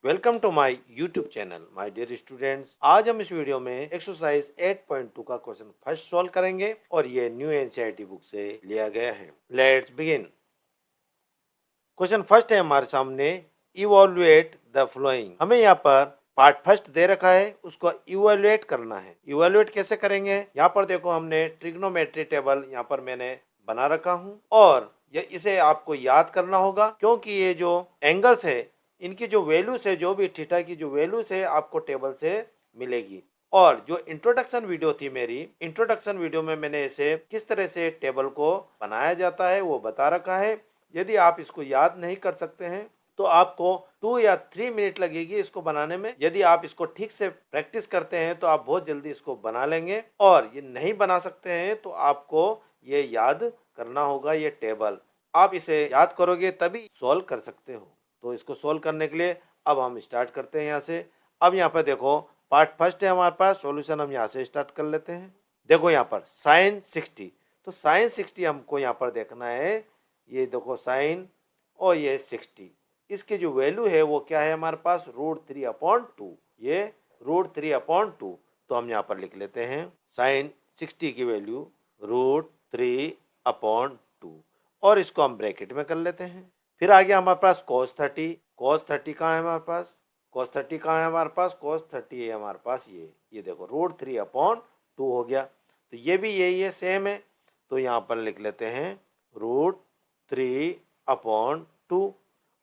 Welcome to my YouTube channel my dear students. आज हम इस वीडियो में एक्सरसाइज 8.2 का क्वेश्चन फर्स्ट सॉल्व करेंगे और ये न्यू एनसीईआरटी बुक से लिया गया है। Let's begin. क्वेश्चन फर्स्ट है हमारे सामने, इवैल्यूएट द फॉलोइंग। हमें यहाँ पर पार्ट फर्स्ट दे रखा है, उसको इवैल्यूएट करना है। इवैल्यूएट कैसे करेंगे? यहाँ पर देखो, हमने ट्रिग्नोमेट्री टेबल यहाँ पर मैंने बना रखा हूँ और ये इसे आपको याद करना होगा, क्योंकि ये जो एंगल्स है इनकी जो वैल्यूज है, जो भी थीटा की जो वैल्यूज है आपको टेबल से मिलेगी। और जो इंट्रोडक्शन वीडियो थी मेरी, इंट्रोडक्शन वीडियो में मैंने इसे किस तरह से टेबल को बनाया जाता है वो बता रखा है। यदि आप इसको याद नहीं कर सकते हैं तो आपको 2 या 3 मिनट लगेगी इसको बनाने में। यदि आप इसको ठीक से प्रैक्टिस करते हैं तो आप बहुत जल्दी इसको बना लेंगे, और ये नहीं बना सकते हैं तो आपको ये याद करना होगा। ये टेबल आप इसे याद करोगे तभी सॉल्व कर सकते हो। तो इसको सोल्व करने के लिए अब हम स्टार्ट करते हैं यहाँ से। अब यहाँ पर देखो, पार्ट फर्स्ट है हमारे पास, सॉल्यूशन हम यहाँ से स्टार्ट कर लेते हैं। देखो यहाँ पर साइन 60, तो साइन 60 हमको यहाँ पर देखना है। ये देखो साइन और ये 60, इसकी जो वैल्यू है वो क्या है हमारे पास, √3/2। ये √3/2, तो हम यहाँ पर लिख लेते हैं साइन 60 की वैल्यू √3/2, और इसको हम ब्रैकेट में कर लेते हैं। फिर आ गया हमारे पास cos 30। cos 30 कहाँ है हमारे पास? cos 30 कहाँ है हमारे पास? cos 30 है हमारे पास ये देखो √3/2 हो गया। तो ये भी यही है, सेम है, तो यहाँ पर लिख लेते हैं √3/2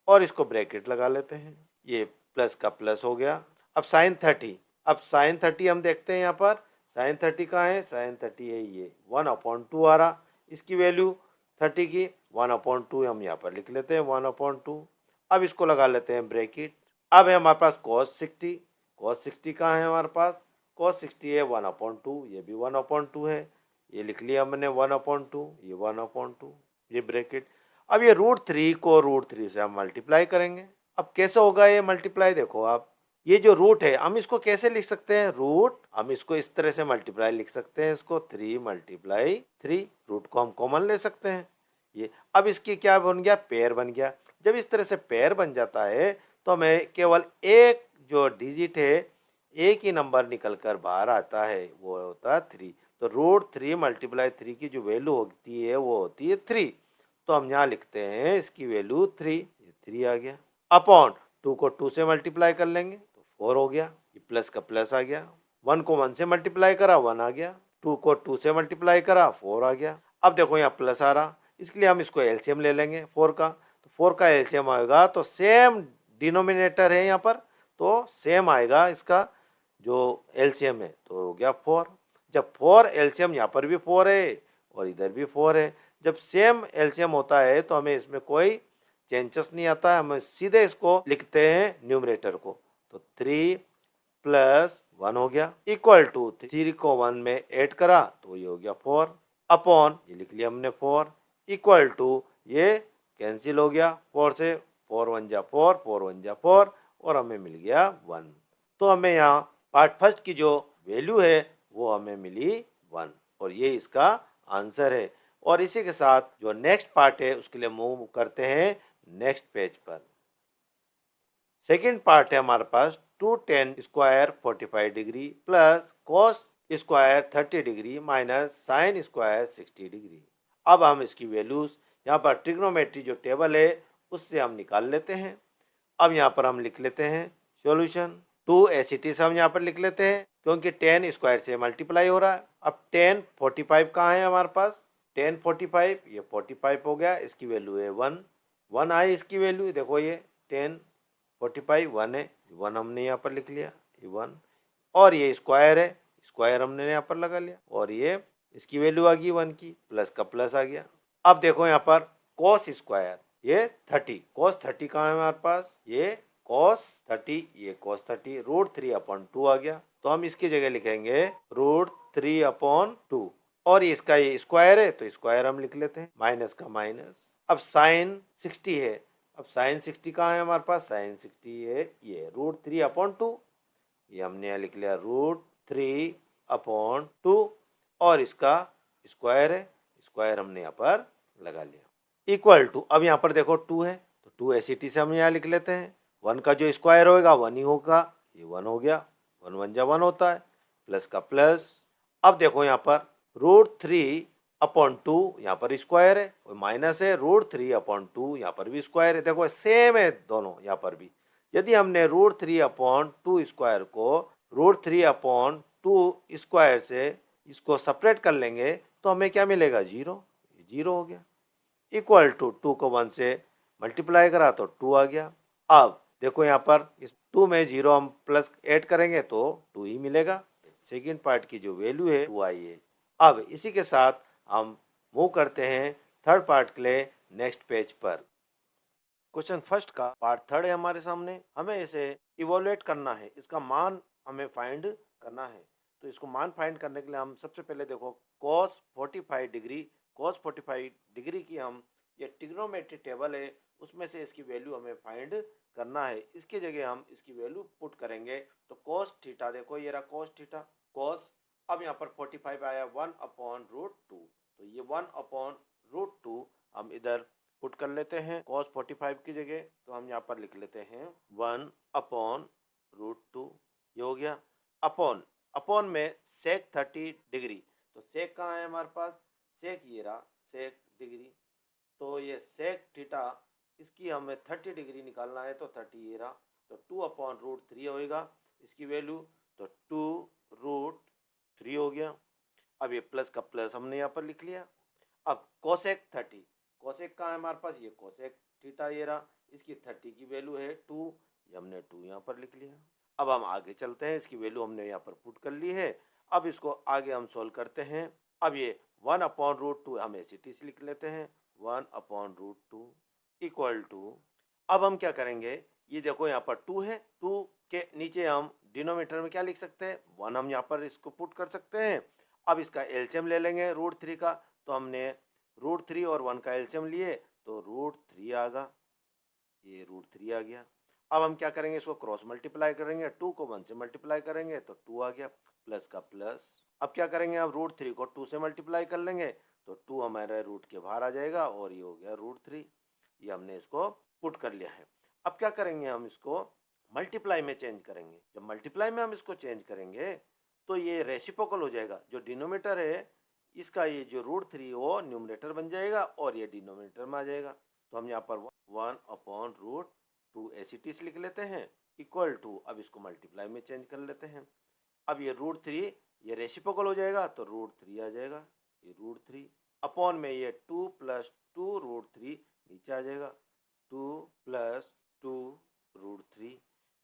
और इसको ब्रैकेट लगा लेते हैं। ये प्लस का प्लस हो गया। अब साइन 30, अब साइन 30 हम देखते हैं यहाँ पर। साइन 30 कहाँ है? साइन 30 है ये 1/2 आ रहा, इसकी वैल्यू 30 की 1/2 हम यहाँ पर लिख लेते हैं 1/2। अब इसको लगा लेते हैं ब्रैकेट। अब है हमारे पास cos 60। cos 60 कहाँ है हमारे पास? cos 60 है 1/2, ये भी 1/2 है, ये लिख लिया हमने 1/2, ये 1/2, ये ब्रैकेट। अब ये √3 को √3 से हम मल्टीप्लाई करेंगे। अब कैसे होगा ये मल्टीप्लाई? देखो आप, ये जो रूट है हम इसको कैसे लिख सकते हैं? रूट हम इसको इस तरह से मल्टीप्लाई लिख सकते हैं, इसको 3 × 3, रूट को हम कॉमन ले सकते हैं। ये अब इसकी क्या बन गया? पेयर बन गया। जब इस तरह से पेयर बन जाता है तो हमें केवल एक जो डिजिट है, एक ही नंबर निकल कर बाहर आता है, वो होता है 3। तो √3 × 3 की जो वैल्यू होती है वो होती है 3। तो हम यहाँ लिखते हैं इसकी वैल्यू 3, ये 3 आ गया। अपॉन 2 को 2 से मल्टीप्लाई कर लेंगे तो 4 हो गया, ये प्लस का प्लस आ गया। 1 को 1 से मल्टीप्लाई करा 1 आ गया, 2 को 2 से मल्टीप्लाई करा 4 आ गया। अब देखो यहाँ प्लस आ रहा, इसलिए हम इसको एलसीएम ले लेंगे 4 का। तो 4 का एलसीएम आएगा तो सेम डिनोमिनेटर है यहाँ पर, तो सेम आएगा इसका जो एलसीएम है, तो हो गया 4। जब 4 एलसीएम यहाँ पर भी 4 है और इधर भी 4 है, जब सेम एलसीएम होता है तो हमें इसमें कोई चेंजेस नहीं आता है, हम सीधे इसको लिखते हैं न्यूमरेटर को। तो 3 + 1 हो गया, इक्वल टू 3 को 1 में ऐड करा तो ये हो गया 4, अपॉन ये लिख लिया हमने 4, इक्वल टू ये कैंसिल हो गया 4 से, 4 × 1 = 4, 4 × 1 = 4, और हमें मिल गया 1। तो हमें यहाँ पार्ट फर्स्ट की जो वैल्यू है वो हमें मिली 1, और ये इसका आंसर है। और इसी के साथ जो नेक्स्ट पार्ट है उसके लिए मूव करते हैं नेक्स्ट पेज पर। सेकेंड पार्ट है हमारे पास 2tan² 45 degree plus cos² 30 degree minus sin² 60 degree. अब हम इसकी वैल्यूज यहाँ पर ट्रिग्नोमेट्री जो टेबल है उससे हम निकाल लेते हैं। अब यहाँ पर हम लिख लेते हैं सॉल्यूशन। 2 एसिटी से हम यहाँ पर लिख लेते हैं, क्योंकि tan² से मल्टीप्लाई हो रहा है। अब tan 45 कहाँ है हमारे पास? tan 45, ये 45 हो गया, इसकी वैल्यू है 1 आई इसकी वैल्यू। देखो ये tan 45 1 है, 1 हमने यहाँ पर लिख लिया, ये 1, और ये स्क्वायर है, स्क्वायर हमने यहाँ पर लगा लिया, और ये इसकी वैल्यू आ गई 1 की, प्लस का प्लस आ गया। अब देखो यहाँ पर cos², ये 30, cos 30 कहाँ है हमारे पास? ये cos 30, ये cos 30, √3/2 आ गया। तो हम इसकी जगह लिखेंगे √3/2, और इसका ये स्क्वायर है तो स्क्वायर हम लिख लेते हैं, माइनस का माइनस। अब sin 60 है, अब sin 60 कहाँ है हमारे पास? sin 60 है ये √3/2, ये हमने यहाँ लिख लिया √3/2, और इसका स्क्वायर है, स्क्वायर हमने यहाँ पर लगा लिया, इक्वल टू। अब यहाँ पर देखो 2 है तो 2 एसिटी से हम यहाँ लिख लेते हैं, 1 का जो स्क्वायर होगा 1 ही होगा, ये 1 हो गया, 1 1 जा 1 होता है, प्लस का प्लस। अब देखो यहाँ पर √3/2 यहाँ पर स्क्वायर है और माइनस है √3/2 यहाँ पर भी स्क्वायर है। देखो सेम है दोनों यहाँ पर भी। यदि हमने √3/2 स्क्वायर को √3/2 स्क्वायर से इसको सेपरेट कर लेंगे तो हमें क्या मिलेगा, 0, 0 हो गया। इक्वल टू 2 को 1 से मल्टीप्लाई करा तो 2 आ गया। अब देखो यहाँ पर इस 2 में 0 हम प्लस ऐड करेंगे तो 2 ही मिलेगा। सेकेंड पार्ट की जो वैल्यू है 2 आई है। अब इसी के साथ हम मूव करते हैं थर्ड पार्ट के लिए नेक्स्ट पेज पर। क्वेश्चन फर्स्ट का पार्ट थर्ड है हमारे सामने। हमें इसे इवोल्यूएट करना है, इसका मान हमें फाइंड करना है। तो इसको मान फाइंड करने के लिए हम सबसे पहले देखो cos 45 डिग्री की हम ये ट्रिग्नोमेट्री टेबल है उसमें से इसकी वैल्यू हमें फाइंड करना है। इसकी जगह हम इसकी वैल्यू पुट करेंगे तो cos थीटा, देखो ये रहा cos थीटा, cos, अब यहाँ पर 45 आया 1/√2, तो ये 1/√2 हम इधर पुट कर लेते हैं cos 45 की जगह, तो हम यहाँ पर लिख लेते हैं 1/√2, ये हो गया। अपॉन में sec 30 डिग्री, तो sec कहाँ है हमारे पास, sec ये रहा sec डिग्री, तो ये sec थीटा इसकी हमें 30 डिग्री निकालना है तो 30 ये रहा, तो 2/√3 होएगा इसकी वैल्यू, तो 2√3 हो गया। अब ये प्लस का प्लस हमने यहाँ पर लिख लिया। अब cosec 30, कोसेक कहाँ है हमारे पास, ये कोसेक थीटा ये रहा, इसकी 30 की वैल्यू है 2, ये हमने 2 यहाँ पर लिख लिया। अब हम आगे चलते हैं, इसकी वैल्यू हमने यहाँ पर पुट कर ली है। अब इसको आगे हम सोल्व करते हैं। अब ये 1/√2 हम ऐसे से लिख लेते हैं 1/√2 इक्वल टू, अब हम क्या करेंगे, ये देखो यहाँ पर 2 है, 2 के नीचे हम डिनोमिनेटर में क्या लिख सकते हैं, 1 हम यहाँ पर इसको पुट कर सकते हैं। अब इसका एलसीएम ले लेंगे √3 का, तो हमने √3 और 1 का एलसीएम लिए तो √3 आएगा, ये √3 आ गया। अब हम क्या करेंगे, इसको क्रॉस मल्टीप्लाई करेंगे, 2 को 1 से मल्टीप्लाई करेंगे तो 2 आ गया, प्लस का प्लस। अब क्या करेंगे, अब √3 को 2 से मल्टीप्लाई कर लेंगे तो 2 हमारे रूट के बाहर आ जाएगा और ये हो गया √3, ये हमने इसको पुट कर लिया है। अब क्या करेंगे, हम इसको मल्टीप्लाई में चेंज करेंगे। जब मल्टीप्लाई में हम इसको चेंज करेंगे तो ये रेसिप्रोकल हो जाएगा, जो डिनोमिनेटर है इसका ये जो √3 वो न्यूमरेटर बन जाएगा और ये डिनोमिनेटर में आ जाएगा। तो हम यहाँ पर 1/√2 ऐसे लिख लेते हैं इक्वल टू, अब इसको मल्टीप्लाई में चेंज कर लेते हैं। अब ये √3 ये रेसिप्रोकल हो जाएगा तो √3 आ जाएगा, ये √3 अपॉन में ये 2 + 2√3 नीचे आ जाएगा, 2 + 2√3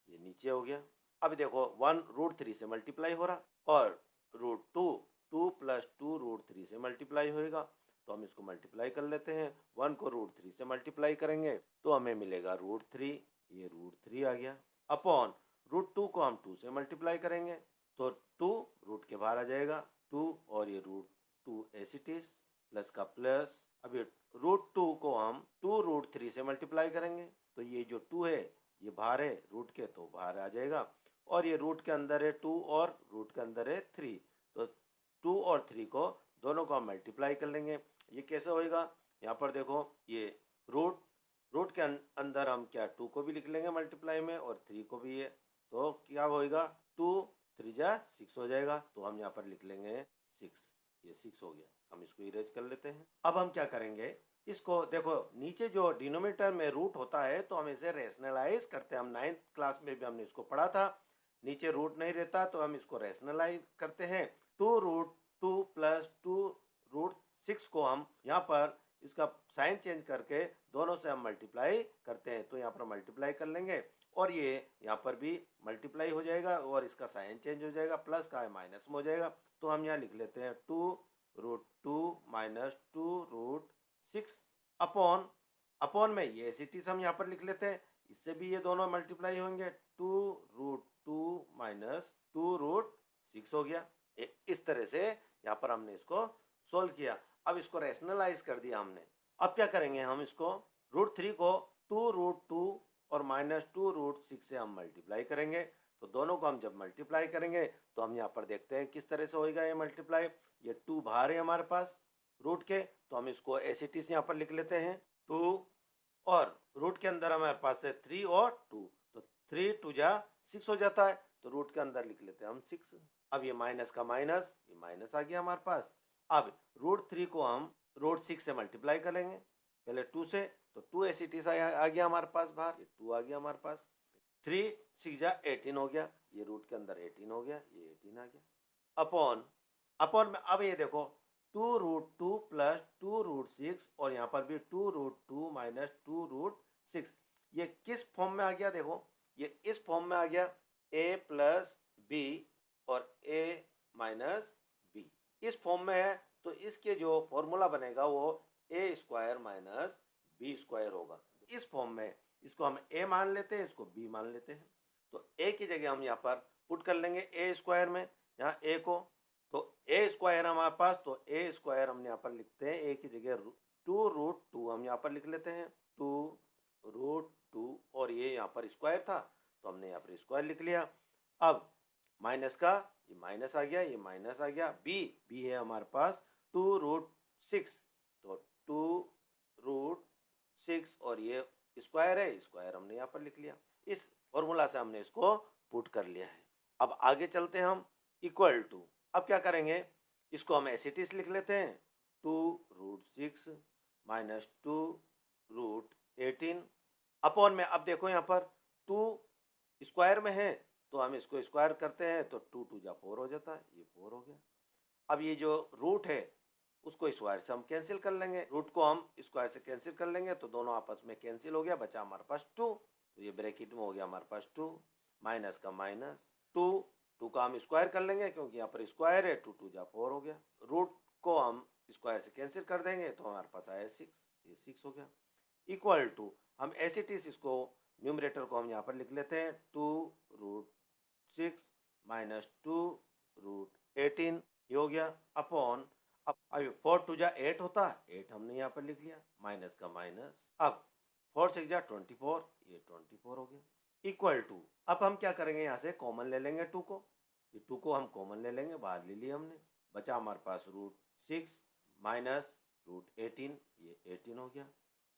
ये नीचे हो गया। अब देखो 1 √3 से मल्टीप्लाई हो रहा और √2 2 + 2√3 से मल्टीप्लाई होएगा, तो हम इसको मल्टीप्लाई कर लेते हैं। 1 को √3 से मल्टीप्लाई करेंगे तो हमें मिलेगा √3, ये √3 आ गया, अपॉन √2 को हम 2 से मल्टीप्लाई करेंगे तो 2 रूट के बाहर आ जाएगा, 2 और ये √2 एसिटिस प्लस का प्लस। अब ये √2 को हम 2√3 से मल्टीप्लाई करेंगे तो ये जो 2 है ये बाहर है रूट के, तो बाहर आ जाएगा, और ये रूट के अंदर है 2 और रूट के अंदर है 3, तो 2 और 3 को दोनों को हम मल्टीप्लाई कर लेंगे। ये कैसे होएगा, यहाँ पर देखो ये रूट के अंदर हम क्या 2 को भी लिख लेंगे मल्टीप्लाई में और 3 को भी है, तो क्या होएगा 2 3 जा 6 हो जाएगा, तो हम यहाँ पर लिख लेंगे 6, ये 6 हो गया। हम इसको इरेज कर लेते हैं। अब हम क्या करेंगे, इसको देखो नीचे जो डिनोमिनेटर में रूट होता है तो हम इसे रेशनलाइज करते हैं। हम 9th क्लास में भी हमने इसको पढ़ा था, नीचे रूट नहीं रहता तो हम इसको रेशनलाइज करते हैं। 2√2 + 2√6 को हम यहाँ पर इसका साइन चेंज करके दोनों से हम मल्टीप्लाई करते हैं, तो यहाँ पर मल्टीप्लाई कर लेंगे और ये यहाँ पर भी मल्टीप्लाई हो जाएगा और इसका साइन चेंज हो जाएगा, प्लस का है माइनस में हो जाएगा, तो हम यहाँ लिख लेते हैं 2√2 - 2√6 अपॉन में ये एसिटीज हम यहाँ पर लिख लेते हैं, इससे भी ये दोनों मल्टीप्लाई होंगे, 2√2 - 2√6 हो गया। इस तरह से यहाँ पर हमने इसको सोल्व किया। अब इसको रैशनलाइज कर दिया हमने। अब क्या करेंगे, हम इसको √3 को 2√2 और -2√6 से हम मल्टीप्लाई करेंगे, तो दोनों को हम जब मल्टीप्लाई करेंगे तो हम यहाँ पर देखते हैं किस तरह से होएगा ये मल्टीप्लाई। ये 2 बाहर है हमारे पास रूट के, तो हम इसको एसिटिस यहाँ पर लिख लेते हैं 2 और रूट के अंदर हमारे पास है 3 और 2, 3 टू जा 6 हो जाता है, तो रूट के अंदर लिख लेते हैं हम 6। अब ये माइनस का माइनस, ये माइनस आ गया हमारे पास। अब रूट 3 को हम रूट 6 से मल्टीप्लाई करेंगे, पहले 2 से, तो 2 एस आ गया हमारे पास बाहर, ये 2 आ गया हमारे पास। 3 6 जा 18 हो गया, ये रूट के अंदर 18 हो गया, ये 18 आ गया। अपॉन अपॉन में अब ये देखो 2√2 प्लस 2√6, और यहाँ पर भी 2√2 माइनस 2√6, ये किस फॉर्म में आ गया? देखो ये इस फॉर्म में आ गया, a प्लस बी और a माइनस बी इस फॉर्म में है, तो इसके जो फॉर्मूला बनेगा वो a square minus b square होगा। इस फॉर्म में इसको हम a मान लेते हैं, इसको b मान लेते हैं, तो a की जगह हम यहाँ पर पुट कर लेंगे a स्क्वायर में, यहाँ a को, तो a स्क्वायर हमारे पास, तो a स्क्वायर हम यहाँ पर लिखते हैं, a की जगह 2√2 हम यहाँ पर लिख लेते हैं, 2√2, और ये यहाँ पर स्क्वायर था तो हमने यहाँ पर स्क्वायर लिख लिया। अब माइनस का ये माइनस आ गया, ये माइनस आ गया, b है हमारे पास 2√6, तो 2√6, और ये स्क्वायर है, स्क्वायर हमने यहाँ पर लिख लिया। इस फॉर्मूला से हमने इसको पुट कर लिया है। अब आगे चलते हैं हम, इक्वल टू, अब क्या करेंगे, इसको हम एस इट इज लिख लेते हैं, 2√6 माइनस 2√18 अपॉन में, अब देखो यहाँ पर 2 स्क्वायर में है तो हम इसको स्क्वायर करते हैं, तो 2 2 जा 4 हो जाता है, ये 4 हो गया। अब ये जो रूट है उसको स्क्वायर से हम कैंसिल कर लेंगे, रूट को हम स्क्वायर से कैंसिल कर लेंगे, तो दोनों आपस में कैंसिल हो गया, बचा हमारे पास 2, तो ये ब्रैकेट में हो गया हमारे पास 2, माइनस का माइनस 2 का हम स्क्वायर कर लेंगे क्योंकि यहाँ पर स्क्वायर है, 2 2 जा 4 हो गया, रूट को हम स्क्वायर से कैंसिल कर देंगे तो हमारे पास आया 6, ये 6 हो गया। इक्वल टू, हम एस इट इज इसको न्यूमरेटर को हम यहाँ पर लिख लेते हैं, 2√6 माइनस 2√18 ये हो गया, अपॉन, अब 4 2 जा 8 होता है, 8 हमने यहाँ पर लिख लिया, माइनस का माइनस, अब 4 6 जा 24, ये 24 हो गया। इक्वल टू, अब हम क्या करेंगे, यहाँ से कॉमन ले लेंगे 2 को, ये 2 को हम कॉमन ले लेंगे, बाहर ले लिया हमने, बचा हमारे पास √6 माइनस √18, ये 18 हो गया,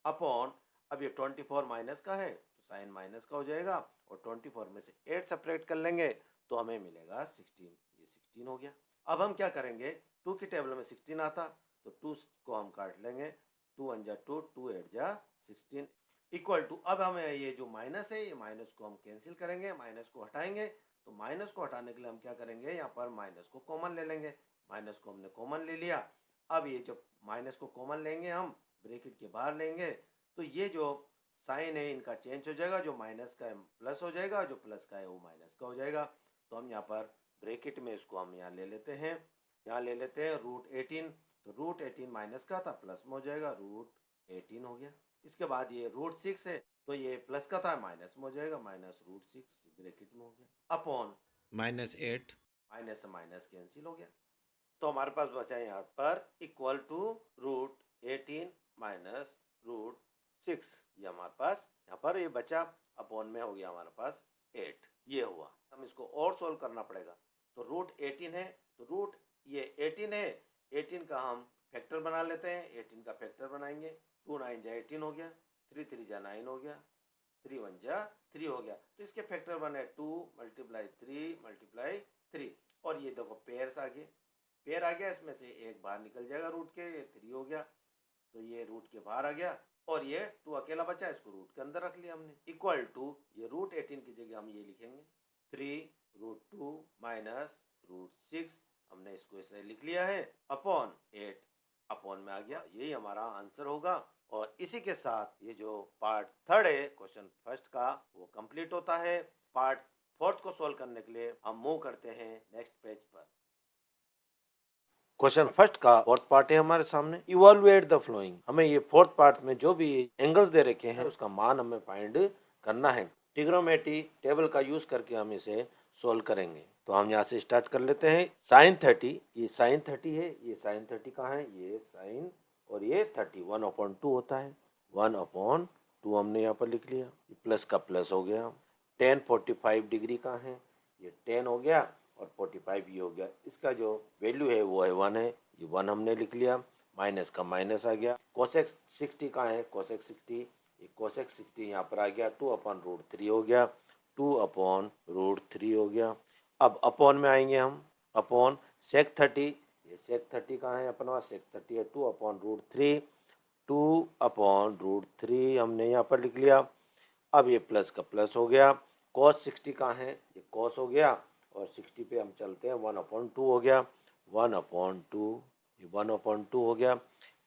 अपॉन, अब ये 24 माइनस का है तो साइन माइनस का हो जाएगा, और 24 में से 8 सेपरेट कर लेंगे तो हमें मिलेगा 16, ये 16 हो गया। अब हम क्या करेंगे, 2 की टेबल में 16 आता तो 2 को हम काट लेंगे, 2 1 जा 2, 2 8 जा 16, इक्वल टू, अब हमें ये जो माइनस है, ये माइनस को हम कैंसिल करेंगे, माइनस को हटाएंगे, तो माइनस को हटाने के लिए हम क्या करेंगे, यहाँ पर माइनस को कॉमन ले लेंगे, माइनस को हमने कॉमन ले लिया। अब ये जब माइनस को कॉमन लेंगे हम, ब्रैकेट के बाहर लेंगे, तो ये जो साइन है इनका चेंज हो जाएगा, जो माइनस का है प्लस हो जाएगा, जो प्लस का है वो माइनस का हो जाएगा, तो हम यहाँ पर ब्रैकेट में इसको हम यहाँ ले लेते हैं, यहाँ ले लेते हैं √18, तो √18 माइनस का था, प्लस में हो जाएगा, √18 हो गया। इसके बाद ये √6 है तो ये प्लस का था, माइनस में हो जाएगा, माइनस √6 ब्रैकेट में हो गया, अपॉन -8, माइनस से माइनस कैंसिल हो गया, तो हमारे पास बचा है यहाँ पर इक्वल टू √18 माइनस √6, ये हमारे पास यहाँ पर ये बचा, अपॉन में हो गया हमारे पास 8, ये हुआ। हम इसको और सोल्व करना पड़ेगा, तो √18 है तो रूट ये 18 है, 18 का हम फैक्टर बना लेते हैं, 18 का फैक्टर बनाएंगे, 2 9 जा 18 हो गया, 3 3 जा 9 हो गया, 3 1 जा 3 हो गया, तो इसके फैक्टर बने 2 × 3 × 3, और ये देखो पेयर्स आ गए, पेयर आ गया, इसमें से एक बाहर निकल जाएगा रूट के, ये 3 हो गया, तो ये रूट के बाहर आ गया, और ये 2 अकेला बचा, इसको रूट के अंदर रख लिया हमने, इक्वल टू, ये √18 की जगह हम ये लिखेंगे 3√2 माइनस √6, हमने इसको ऐसे लिख लिया है, अपॉन 8, अपॉन में आ गया, यही हमारा आंसर होगा। और इसी के साथ ये जो पार्ट 3 है क्वेश्चन फर्स्ट का वो कंप्लीट होता है। पार्ट 4 को सॉल्व करने के लिए हम मूव करते हैं नेक्स्ट पेज पर। क्वेश्चन फर्स्ट का फोर्थ पार्ट है हमारे सामने, इवैल्यूएट द फ्लोइंग। हमें ये फोर्थ पार्ट में जो भी एंगल्स दे रखे हैं उसका मान हमें फाइंड करना है। ट्रिग्नोमेट्री टेबल का यूज करके हम इसे सोल्व करेंगे। तो हम यहाँ से स्टार्ट कर लेते हैं। sin 30, ये sin 30 है, ये sin 30 कहाँ है, ये sin और ये 30, 1/2 होता है, 1/2 हमने यहाँ पर लिख लिया, प्लस का प्लस हो गया। tan 45 डिग्री कहाँ है, ये 10 हो गया और 45 ये हो गया। इसका जो वैल्यू है वो है 1 है, ये 1 हमने लिख लिया, माइनस का माइनस आ गया। cosec 60 कहाँ है, cosec 60, ये cosec 60 यहाँ पर आ गया, 2/√3 हो गया, 2/√3 हो गया। अब अपॉन में आएंगे हम, अपॉन sec30, ये sec30 कहाँ है अपना पास, sec30 है 2/√3, 2/√3 हमने यहाँ पर लिख लिया। अब ये प्लस का प्लस हो गया। cos 60 कहाँ है, ये cos हो गया, और 60 पे हम चलते हैं 1/2 हो गया, 1/2, ये 1/2 हो गया,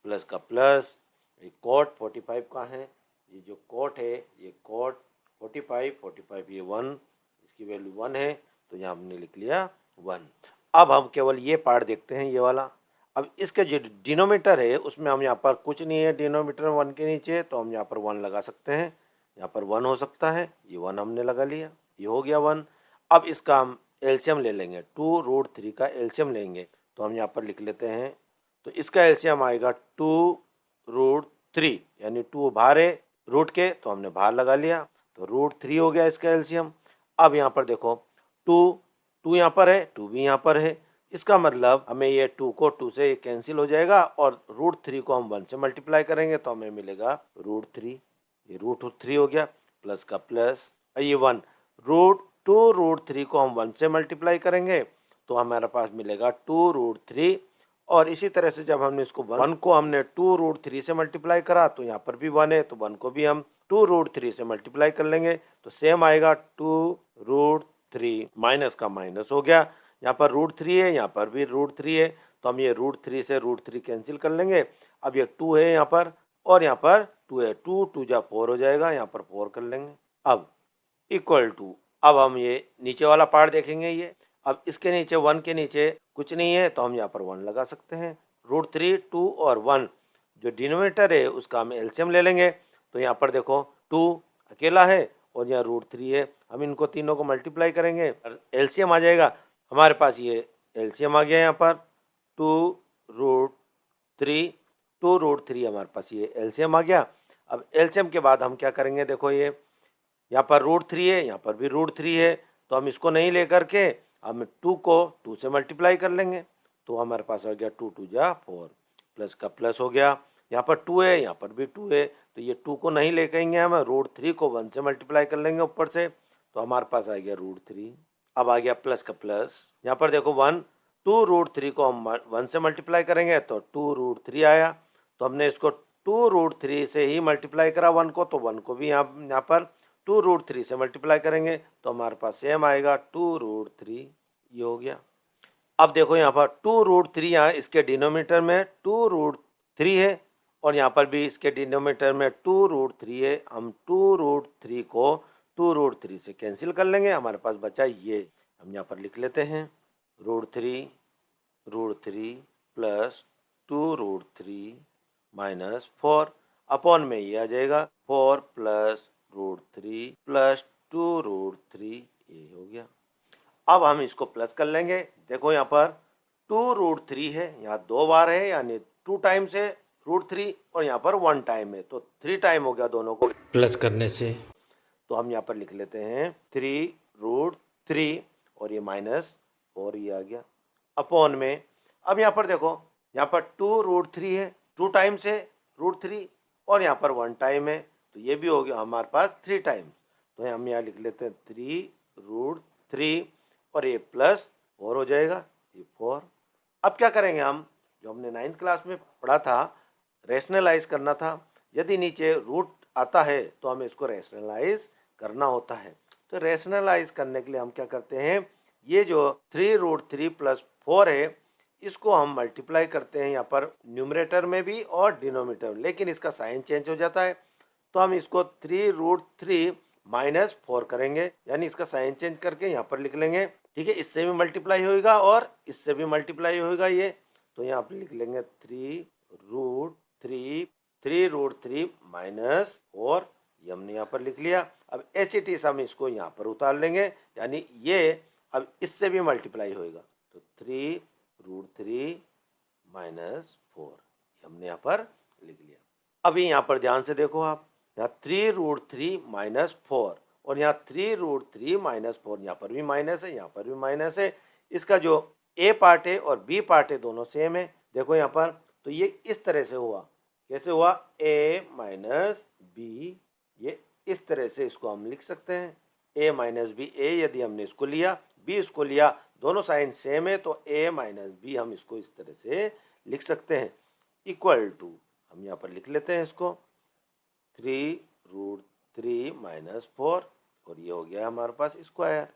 प्लस का प्लस। ये cot 45 कहाँ है, ये जो cot है ये cot 45 ये 1, इसकी वैल्यू 1 है, तो यहाँ हमने लिख लिया 1। अब हम केवल ये पार्ट देखते हैं, ये वाला। अब इसके जो डिनोमीटर है उसमें हम यहाँ पर कुछ नहीं है, डिनोमीटर 1 के नीचे, तो हम यहाँ पर 1 लगा सकते हैं, यहाँ पर 1 हो सकता है, ये 1 हमने लगा लिया, ये हो गया 1। अब इसका हम एलसीएम ले लेंगे, 2√3 का एलसीएम लेंगे, तो हम यहाँ पर लिख लेते हैं, तो इसका एलसीएम आएगा 2√3, यानी 2 बाहर है रूट के, तो हमने बाहर लगा लिया, तो √3 हो गया इसका एलसीएम। अब यहाँ पर देखो 2 यहाँ पर है, 2 भी यहाँ पर है, इसका मतलब हमें ये 2 को 2 से कैंसिल हो जाएगा, और √3 को हम 1 से मल्टीप्लाई करेंगे तो हमें मिलेगा √3, ये √3 हो गया, प्लस का प्लस, ये 1, 2√3 को हम 1 से मल्टीप्लाई करेंगे तो हमारे पास मिलेगा 2√3। और इसी तरह से जब हमने इसको 1 को हमने 2√3 से मल्टीप्लाई करा तो यहाँ पर भी 1 है, तो 1 को भी हम 2√3 से मल्टीप्लाई कर लेंगे, तो सेम आएगा 2√3, माइनस का माइनस हो गया, यहाँ पर √3 है, यहाँ पर भी √3 है, तो हम ये √3 से √3 कैंसिल कर लेंगे। अब ये 2 है यहाँ पर, और यहाँ पर 2 है, 2 2 जा 4 हो जाएगा, यहाँ पर 4 कर लेंगे। अब इक्वल टू, अब हम ये नीचे वाला पार्ट देखेंगे, ये अब इसके नीचे 1 के नीचे कुछ नहीं है, तो हम यहाँ पर 1 लगा सकते हैं। √3, 2 और 1 जो डिनोमिनेटर है उसका हम एलसीएम ले लेंगे, तो यहाँ पर देखो 2 अकेला है और यहाँ √3 है, हम इनको तीनों को मल्टीप्लाई करेंगे और एलसीएम आ जाएगा हमारे पास। ये एलसीएम आ गया यहाँ पर 2√3 हमारे पास ये एलसीएम आ गया। अब एलसीएम के बाद हम क्या करेंगे, देखो ये यहाँ पर √3 है, यहाँ पर भी √3 है, तो हम इसको नहीं लेकर के हम 2 को 2 से मल्टीप्लाई कर लेंगे, तो हमारे पास आ गया 2 2 जा 4, प्लस का प्लस हो गया, यहाँ पर 2 है, यहाँ पर भी 2 है, तो ये 2 को नहीं लेकेंगे हम, √3 को 1 से मल्टीप्लाई कर लेंगे ऊपर से, तो हमारे पास आ गया √3। अब आ गया प्लस का प्लस, यहाँ पर देखो 1, 2√3 को हम 1 से मल्टीप्लाई करेंगे तो 2√3 आया, तो हमने इसको 2√3 से ही मल्टीप्लाई करा 1 को, तो 1 को भी यहाँ पर 2√3 से मल्टीप्लाई करेंगे तो हमारे पास सेम आएगा 2√3, ये हो गया। अब देखो यहाँ पर 2√3 यहाँ इसके डिनोमीटर में 2√3 है, और यहाँ पर भी इसके डिनोमीटर में 2√3 है, हम 2√3 को 2√3 से कैंसिल कर लेंगे, हमारे पास बचा ये, हम यहाँ पर लिख लेते हैं √3 प्लस 2√3 माइनस 4, अपॉन में ये आ जाएगा 4 प्लस √3 प्लस 2√3, ये हो गया। अब हम इसको प्लस कर लेंगे, देखो यहाँ पर 2√3 है, यहाँ 2 बार है यानी 2 टाइम्स है √3, और यहाँ पर 1 टाइम है, तो 3 टाइम हो गया दोनों को प्लस करने से, तो हम यहाँ पर लिख लेते हैं 3√3 और ये माइनस 4, ये आ गया अपॉन में। अब यहाँ पर देखो, यहाँ पर 2√3 है, 2 टाइम्स है √3, और यहाँ पर 1 टाइम है, तो ये भी हो गया हमारे पास 3 टाइम्स, तो हम यहाँ लिख लेते हैं 3√3 और ये प्लस 4 हो जाएगा, ये 4। अब क्या करेंगे हम, जो हमने 9th क्लास में पढ़ा था, रेशनलाइज करना था, यदि नीचे रूट आता है तो हमें इसको रेशनलाइज करना होता है, तो रेशनलाइज करने के लिए हम क्या करते हैं, ये जो 3√3 प्लस 4 है इसको हम मल्टीप्लाई करते हैं यहाँ पर न्यूमरेटर में भी और डिनोमिनेटर में, लेकिन इसका साइन चेंज हो जाता है, तो हम इसको 3√3 माइनस 4 करेंगे, यानी इसका साइन चेंज करके यहाँ पर लिख लेंगे, ठीक है। इससे भी मल्टीप्लाई होएगा और इससे भी मल्टीप्लाई होएगा ये, तो यहाँ पर लिख लेंगे 3√3 माइनस 4, ये हमने यहाँ पर लिख लिया। अब एस इट इज हम इसको यहाँ पर उतार लेंगे, यानी ये अब इससे भी मल्टीप्लाई होएगा, तो 3√3 माइनस 4, ये हमने यहाँ पर लिख लिया। अभी यहाँ पर ध्यान से देखो आप, यहाँ 3√3 माइनस 4 और यहाँ 3√3 माइनस 4, यहाँ पर भी माइनस है, यहाँ पर भी माइनस है, इसका जो ए पार्ट है और बी पार्ट है दोनों सेम है, देखो यहाँ पर, तो ये इस तरह से हुआ, कैसे हुआ, ए माइनस बी, ये इस तरह से इसको हम लिख सकते हैं, ए माइनस बी, ए यदि हमने इसको लिया, बी इसको लिया, दोनों साइन सेम है तो ए माइनस बी हम इसको इस तरह से लिख सकते हैं, इक्वल टू, हम यहाँ पर लिख लेते हैं इसको 3√3 माइनस 4, और ये हो गया हमारे पास स्क्वायर,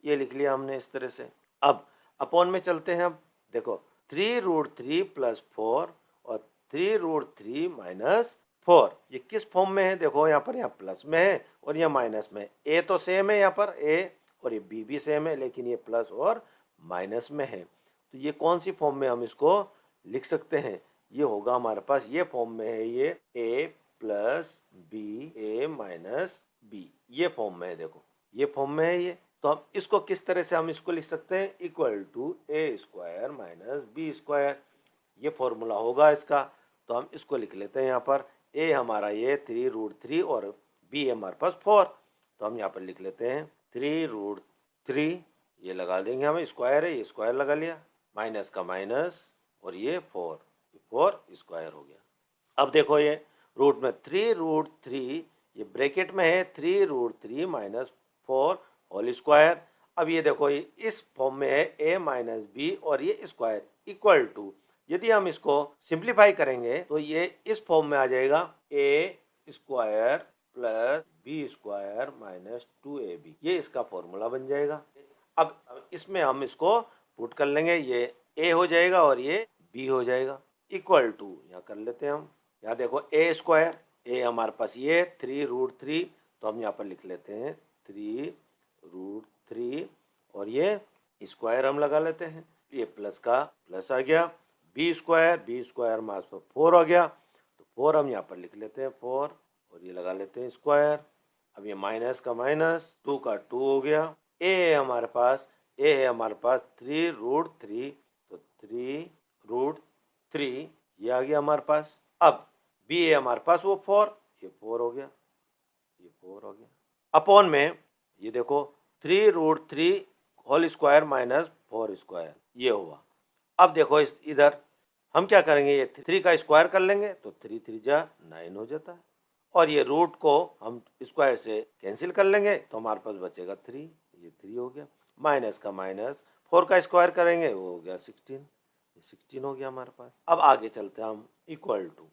ये लिख लिया हमने इस तरह से। अब अपॉन में चलते हैं, हम देखो 3√3 प्लस 4 और 3√3 माइनस 4, ये किस फॉर्म में है, देखो यहाँ पर, यहाँ प्लस में है और यहाँ माइनस में। ए तो सेम है यहाँ पर ए, और ये बी भी सेम है, लेकिन ये प्लस और माइनस में है, तो ये कौन सी फॉर्म में हम इसको लिख सकते हैं, ये होगा हमारे पास, ये फॉर्म में है, ये ए प्लस बी ए माइनस बी, ये फॉर्म में है, देखो ये फॉर्म में है ये। तो हम इसको किस तरह से हम इसको लिख सकते हैं, equal to a square minus b square, ये फॉर्मूला होगा इसका। तो हम इसको लिख लेते हैं यहाँ पर, ए हमारा ये 3√3 और बी हमारे पास 4, तो हम यहाँ पर लिख लेते हैं 3√3, ये लगा देंगे हम, स्क्वायर है, ये स्क्वायर लगा लिया, माइनस का माइनस, और ये 4 स्क्वायर हो गया। अब देखो ये रूट में 3√3, ये ब्रैकेट में है 3√3 माइनस 4 होल स्क्वायर। अब ये देखो ये इस फॉर्म में है ए माइनस बी और ये स्क्वायर, इक्वल टू, यदि हम इसको सिंप्लीफाई करेंगे तो ये इस फॉर्म में आ जाएगा, a square plus b square minus 2ab, ये इसका फॉर्मूला बन जाएगा। अब इसमें हम इसको पुट कर लेंगे, ये ए हो जाएगा और ये बी हो जाएगा, इक्वल टू, यहाँ कर लेते हैं हम, यहाँ देखो ए स्क्वायर, ए हमारे पास ये 3√3, तो हम यहाँ पर लिख लेते हैं 3√3, और ये स्क्वायर हम लगा लेते हैं, ये प्लस का प्लस आ गया, बी स्क्वायर मास पर 4 आ गया, तो 4 हम यहाँ पर लिख लेते हैं 4, और ये लगा लेते हैं स्क्वायर। अब ये माइनस का माइनस, 2 का 2 हो गया, ए है हमारे पास, 3√3, तो 3√3 ये आ गया हमारे पास। अब बी है हमारे पास वो 4, ये 4 हो गया, ये 4 हो गया, अपॉन में ये देखो 3√3 होल स्क्वायर माइनस 4 स्क्वायर, ये हुआ। अब देखो इस इधर हम क्या करेंगे, ये 3 का स्क्वायर कर लेंगे, तो 3 3 जा 9 हो जाता है, और ये रूट को हम स्क्वायर से कैंसिल कर लेंगे, तो हमारे पास बचेगा 3, ये 3 हो गया, माइनस का माइनस, 4 का स्क्वायर करेंगे वो हो गया 16, 16 हो गया हमारे पास। अब आगे चलते हैं हम, इक्वल टू,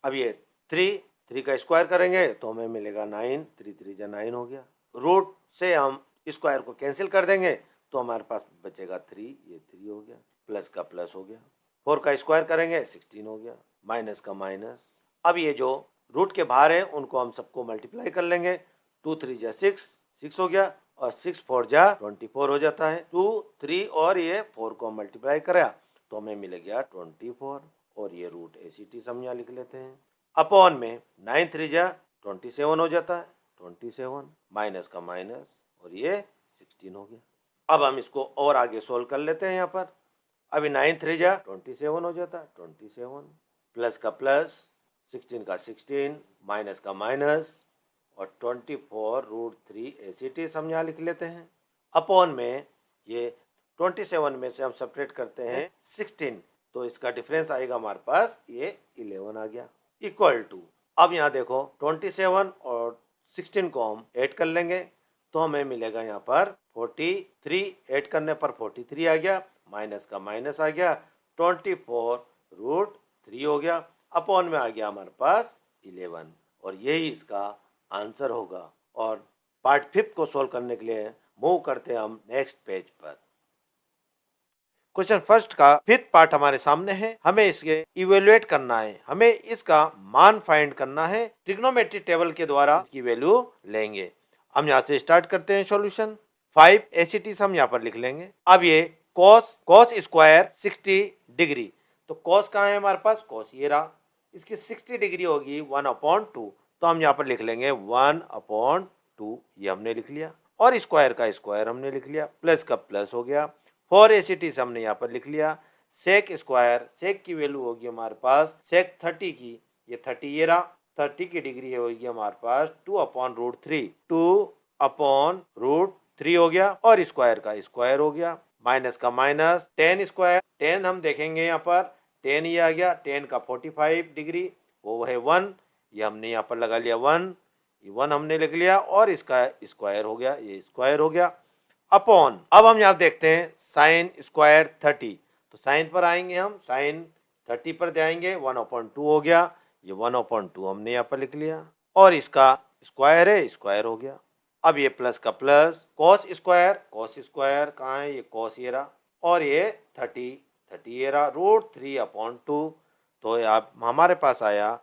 अब ये 3 का स्क्वायर करेंगे तो हमें मिलेगा 9, 3 3 जा 9 हो गया, रूट से हम स्क्वायर को कैंसिल कर देंगे तो हमारे पास बचेगा 3, ये 3 हो गया, प्लस का प्लस हो गया, 4 का स्क्वायर करेंगे 16 हो गया, माइनस का माइनस। अब ये जो रूट के बाहर है उनको हम सबको मल्टीप्लाई कर लेंगे, 2 3 जा 6 हो गया, और 6 4 जा 24 हो जाता है, 2 3 और ये 4 को मल्टीप्लाई करा तो हमें मिल गया 24, और ये रूट ACT हम यहाँ लिख लेते हैं, अपॉन में 9 3 जा 27 हो जाता है, 27 माइनस का माइनस, और ये 16 हो गया। अब हम इसको और आगे सोल्व कर लेते हैं यहाँ पर, अभी 9 3 जा 27 हो जाता है, 27 प्लस का प्लस, 16 का 16 माइनस का माइनस, और 24√3 ACT हम यहाँ लिख लेते हैं, अपॉन में ये 27 में से हम सेपरेट करते हैं 16, तो इसका डिफरेंस आएगा हमारे पास, ये 11 आ गया, इक्वल टू, अब यहाँ देखो 27 और 16 को हम ऐड कर लेंगे तो हमें मिलेगा यहाँ पर 43, ऐड करने पर 43 आ गया, माइनस का माइनस आ गया, 24√3 हो गया, अपॉन में आ गया हमारे पास 11, और यही इसका आंसर होगा। और पार्ट 5 को सोल्व करने के लिए मूव करते हैं हम नेक्स्ट पेज पर। क्वेश्चन फर्स्ट का 5th पार्ट हमारे सामने है, हमें इसके इवेल्युएट करना है, हमें इसका मान फाइंड करना है, ट्रिग्नोमेट्री टेबल के द्वारा इसकी वैल्यू लेंगे। हम यहाँ से स्टार्ट करते हैं सॉल्यूशन। 5 ACT हम यहाँ पर लिख लेंगे। अब ये cos स्क्वायर 60 डिग्री, तो cos कहाँ है हमारे पास, cos ये रहा, इसकी 60 डिग्री होगी 1/2, तो हम यहाँ पर लिख लेंगे 1/2, ये हमने लिख लिया, और स्क्वायर का स्क्वायर हमने लिख लिया, प्लस का प्लस हो गया, 4 ACT से हमने यहाँ पर लिख लिया, सेक स्क्वायर, सेक की वैल्यू होगी हमारे पास सेक 30 की, ये 30 ये रहा, 30 की डिग्री होगी हमारे पास 2/√3, 2/√3 हो गया, और स्क्वायर का स्क्वायर हो गया, माइनस का माइनस, 10 स्क्वायर, 10 हम देखेंगे यहाँ पर 10 ये आ गया, 10 का 45 डिग्री वो है 1, ये हमने यहाँ पर लगा लिया 1, ये 1 हमने लिख लिया और इसका स्क्वायर हो गया, ये स्क्वायर हो गया अपॉन, अब हम यहाँ देखते हैं साइन स्क्वायर 30, तो साइन पर आएंगे हम, साइन 30 पर जाएंगे, 1/2 हो गया, ये 1/2 हमने यहाँ पर लिख लिया और इसका स्क्वायर है, स्क्वायर हो गया। अब ये प्लस का प्लस, कॉस स्क्वायर कहाँ है, ये कॉस ये रहा और ये 30 ये रहा, √3/2, तो आप हमारे पास आया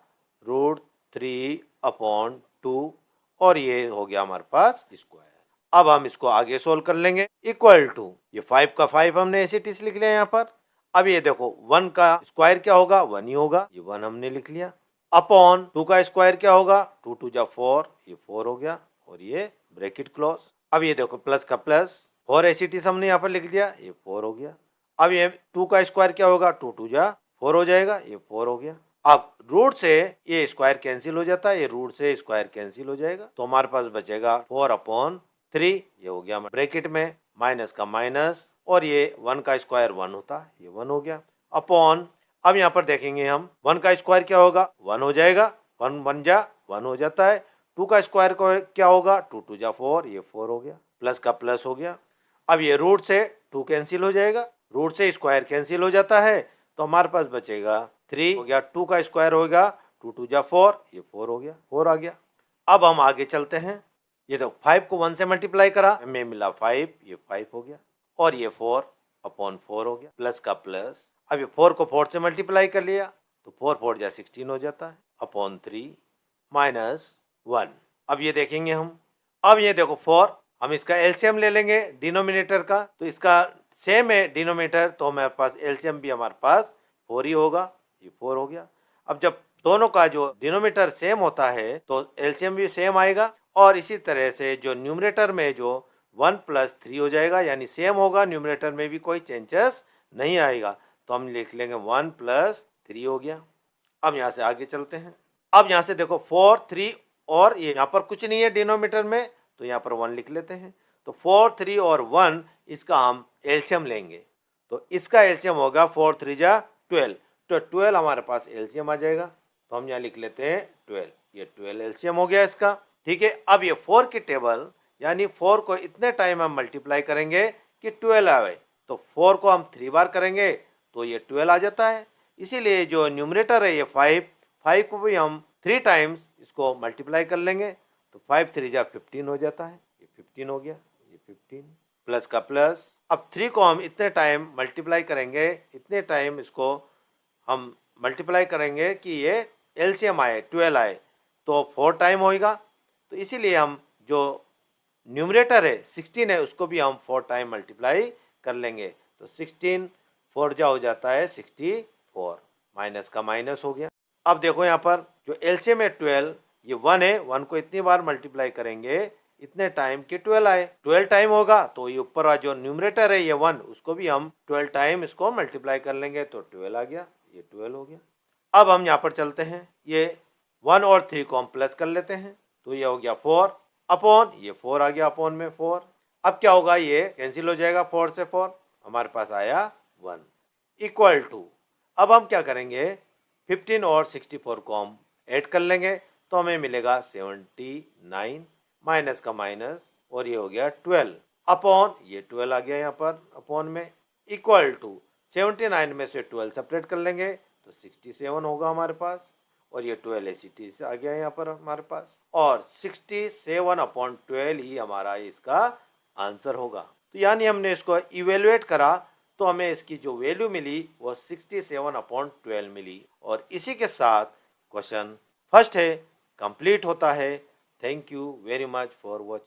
√3/2 और ये हो गया हमारे पास स्क्वायर। अब हम इसको आगे सोल्व कर लेंगे, इक्वल टू, ये 5 का 5 हमने एज इट इज लिख लिया यहाँ पर। अब ये देखो 1 का स्क्वायर क्या होगा, 1 ही होगा, ये 1 हमने लिख लिया अपॉन 2 का स्क्वायर क्या होगा, 2 2 जा 4, ये 4 हो गया और ये ब्रैकेट क्लोज। अब ये देखो प्लस का प्लस, 4 एज इट इज हमने यहाँ पर लिख दिया, ये 4 हो गया। अब ये 2 का स्क्वायर क्या होगा, 2 2 जा 4 हो जाएगा, ये 4 हो गया। अब रूट से ये स्क्वायर कैंसिल हो जाता है, ये रूट से स्क्वायर कैंसिल हो जाएगा, तो हमारे पास बचेगा 4/3, ये हो गया ब्रैकेट में माइनस का माइनस और ये 1 का स्क्वायर 1 होता है, ये 1 हो गया अपॉन, अब यहाँ पर देखेंगे हम 1 का स्क्वायर क्या होगा, 1 हो जाएगा, 1 1 जा 1 हो जाता है, 2 का स्क्वायर क्या होगा, 2 2 जा 4, ये 4 हो गया, प्लस का प्लस हो गया। अब ये रूट से 2 कैंसिल हो जाएगा, रूट से स्क्वायर कैंसिल हो जाता है, तो हमारे पास बचेगा 3 हो गया, 2 का स्क्वायर होगा 2 2 जा 4, ये 4 हो गया, 4 आ गया। अब हम आगे चलते हैं, ये देखो 5 को 1 से मल्टीप्लाई करा, हमें मिला 5, ये 5 हो गया और ये 4/4 हो गया, प्लस का प्लस। अब ये 4 को 4 से मल्टीप्लाई कर लिया, तो 4 4 जा 16 हो जाता है अपॉन 3 -1। अब ये देखेंगे हम, अब ये देखो 4, हम इसका एलसीएम ले लेंगे डिनोमिनेटर का, तो इसका सेम है डिनोमिनेटर, तो हमारे पास एलसीएम भी हमारे पास 4 ही होगा, ये 4 हो गया। अब जब दोनों का जो डिनोमिनेटर सेम होता है तो एलसीएम भी सेम आएगा और इसी तरह से जो न्यूमरेटर में जो 1 + 3 हो जाएगा, यानी सेम होगा, न्यूमरेटर में भी कोई चेंजेस नहीं आएगा, तो हम लिख लेंगे 1 + 3 हो गया। अब यहाँ से आगे चलते हैं, अब यहाँ से देखो 4 3 और ये यहाँ पर कुछ नहीं है डिनोमिनेटर में, तो यहाँ पर 1 लिख लेते हैं, तो 4 3 और 1 इसका हम एलसीएम लेंगे, तो इसका एलसीएम होगा 4 3 जा 12, तो 12 हमारे पास एलसीएम आ जाएगा, तो हम यहाँ लिख लेते हैं 12, ये 12 एलसीएम हो गया इसका, ठीक है। अब ये 4 की टेबल, यानी 4 को इतने टाइम हम मल्टीप्लाई करेंगे कि 12 आए, तो 4 को हम 3 बार करेंगे तो ये 12 आ जाता है, इसीलिए जो न्यूमरेटर है ये 5 को भी हम 3 टाइम्स इसको मल्टीप्लाई कर लेंगे, तो 5 3 जा 15 हो जाता है, ये 15 हो गया, ये 15 प्लस का प्लस। अब 3 को हम इतने टाइम मल्टीप्लाई करेंगे, इतने टाइम इसको हम मल्टीप्लाई करेंगे कि ये एलसीएम आए 12 आए, तो 4 टाइम होएगा, तो इसीलिए हम जो न्यूमरेटर है 16 है उसको भी हम 4 टाइम मल्टीप्लाई कर लेंगे, तो 16 4 जा हो जाता है 64, माइनस का माइनस हो गया। अब देखो यहाँ पर जो एलसीएम है 12, ये 1 है, 1 को इतनी बार मल्टीप्लाई करेंगे इतने टाइम के 12 आए, 12 टाइम होगा, तो ये ऊपर वाला जो न्यूमरेटर है ये 1, उसको भी हम 12 टाइम इसको मल्टीप्लाई कर लेंगे, तो 12 आ गया, ये 12 हो गया। अब हम यहाँ पर चलते हैं, ये 1 और 3 को हम प्लस कर लेते हैं, तो ये हो गया 4 अपॉन, ये 4 आ गया अपॉन में 4। अब क्या होगा, ये कैंसिल हो जाएगा, 4 से 4 हमारे पास आया 1 इक्वल टू, अब हम क्या करेंगे 15 और 64 को हम ऐड कर लेंगे, तो हमें मिलेगा 79 माइनस का माइनस और ये हो गया 12 अपॉन, ये 12 आ गया यहाँ पर अपॉन में, इक्वल टू 79 में से 12 सेपरेट कर लेंगे तो 67 होगा हमारे पास, और ये 12 एसिटी से आ गया यहाँ पर हमारे पास, और 67/12 ही हमारा इसका आंसर होगा। तो यानी हमने इसको इवेलुएट करा तो हमें इसकी जो वैल्यू मिली वो 67/12 मिली, और इसी के साथ क्वेश्चन फर्स्ट है कंप्लीट होता है। Thank you very much for watching.